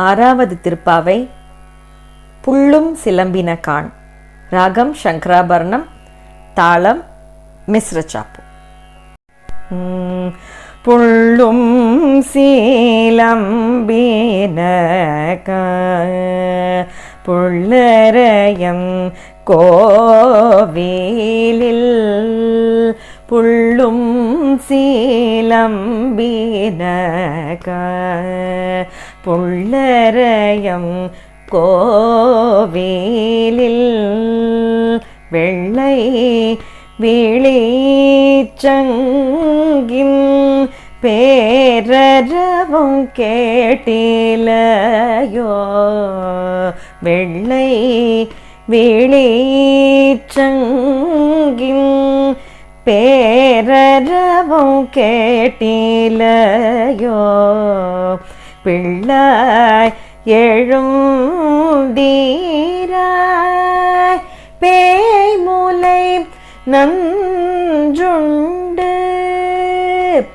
ஆறாவது திருப்பாவை. புள்ளும் சிலம்பின காண். ராகம் சங்கராபரணம். தாளம் மிஸ்ரச்சாப்பு. புள்ளும் சீலம்பின புள்ளரையம் கோவிலில் புள்ளும் சீலம்பின புள்ளரையம் கோவிலில் வெள்ளை விழிச்சங்கின் பேரரவும் கேட்டிலையோ. வெள்ளை விழிச்சங்கின் பேரரவும் கேட்டிலையோ. பிள்ளாய் எழுந்தீராய் பேய்முலை நஞ்சுண்டு.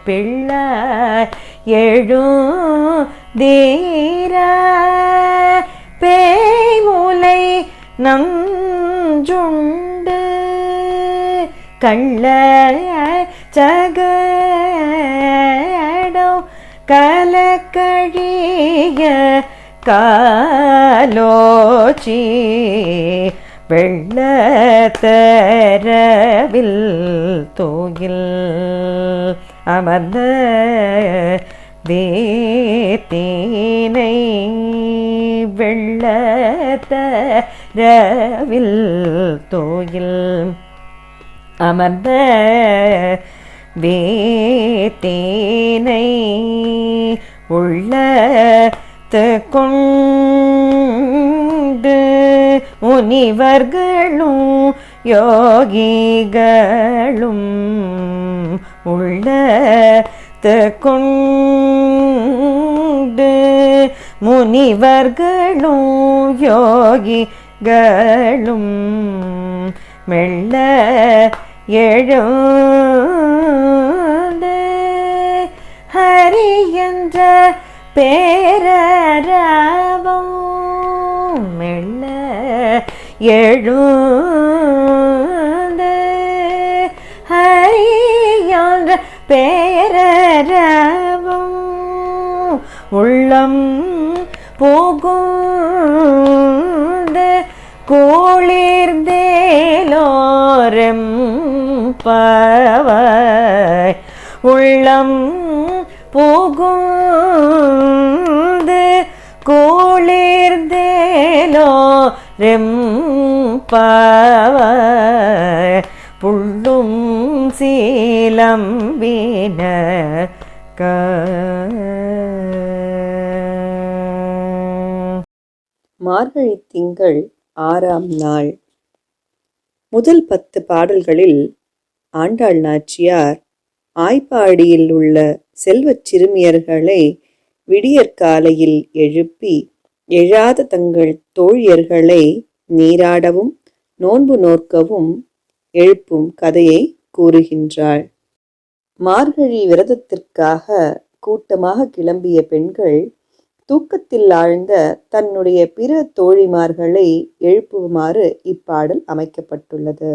பிள்ளாய் எழுந்தீராய் பேய்முலை நஞ்சுண்டு. கள்ள சகடோ கலக்கழிய காலோச்சி வெள்ளத்தரவில் தூயில் அமர்ந்த வேத்தினை. வெள்ளத்தரவில் தூயில் அமர்ந்த வேத்தினை உள்ளத்து கொண்டு முனிவர்களும் யோகிகளும். உள்ளத்து கொண்டு முனிவர்களும் யோகிகளும் மெல்ல எழுந்து ஹரி என்ற பேரரவும் மெல்ல எழுந்து ஹரி என்ற பேரரவும் உள்ளம் புகுந்து குளிர்ந்தேலோரம் பவாய். உள்ளம் புகுந்து குளிர்ந்தேலோரம் பவாய். புள்ளும் சீலம்பின மார்கழி திங்கள் 6ஆம் நாள். முதல் 10 பாடல்களில் ஆண்டாள் நாச்சியார் ஆய்ப்பாடியில் உள்ள செல்வச் சிறுமியர்களை விடியற்காலையில் எழுப்பி எழாத தங்கள் தோழியர்களை நீராடவும் நோன்பு நோற்கவும் எழுப்பும் கதையை கூறுகின்றாள். மார்கழி விரதத்திற்காக கூட்டமாக கிளம்பிய பெண்கள் தூக்கத்தில் ஆழ்ந்த தன்னுடைய பிற தோழிமார்களை எழுப்புமாறு இப்பாடல் அமைக்கப்பட்டுள்ளது.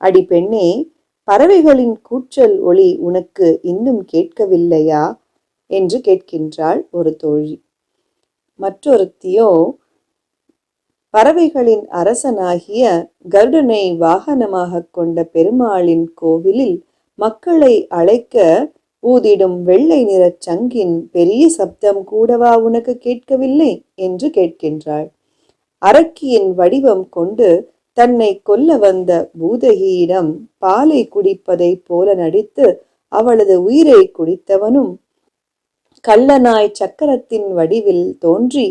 அடி பெண்ணே, பறவைகளின் கூச்சல் ஒலி உனக்கு இன்னும் கேட்கவில்லையா என்று கேட்கின்றாள் ஒரு தோழி. மற்றொருத்தியோ, பறவைகளின் அரசனாகிய கருடனை வாகனமாக கொண்ட பெருமாளின் கோவிலில் மக்களை அழைக்க ஊதிடும் வெள்ளை நிறச் சங்கின் பெரிய சப்தம் கூடவா உனக்கு கேட்கவில்லை என்று கேட்கின்றாள். அரக்கியின் வடிவம் கொண்டு தன்னை கொல்ல வந்த பூதகியிடம் பாலை குடிப்பதை போல நடித்து அவளது உயிரை குடித்தவனும், கள்ளனாய் சக்கரத்தின் வடிவில் தோன்றி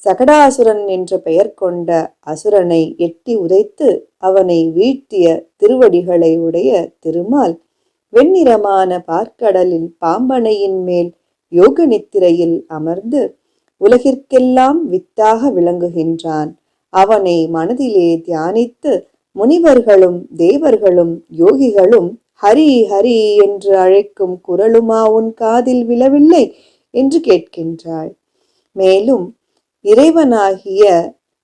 சகடாசுரன் என்ற பெயர் கொண்ட அசுரனை எட்டி உதைத்து அவனை வீழ்த்திய திருவடிகளை உடைய திருமால் வெண்ணிறமான பார்க்கடலில் பாம்பனையின் மேல் யோக நித்திரையில் அமர்ந்து உலகிற்கெல்லாம் வித்தாக விளங்குகின்றான். அவனை மனதிலே தியானித்து முனிவர்களும் தேவர்களும் யோகிகளும் ஹரி ஹரி என்று அழைக்கும் குரலுமா உன் காதில் விழவில்லை என்று கேட்கின்றாள். மேலும் இறைவனாகிய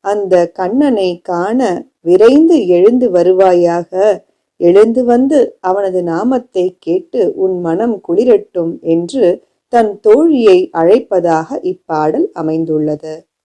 அந்த கண்ணனை காண விரைந்து எழுந்து வருவாயாக. எழுந்து வந்து அவனது நாமத்தை கேட்டு உன் மனம் குளிரட்டும் என்று தன் தோழியை அழைப்பதாக இப்பாடல் அமைந்துள்ளது.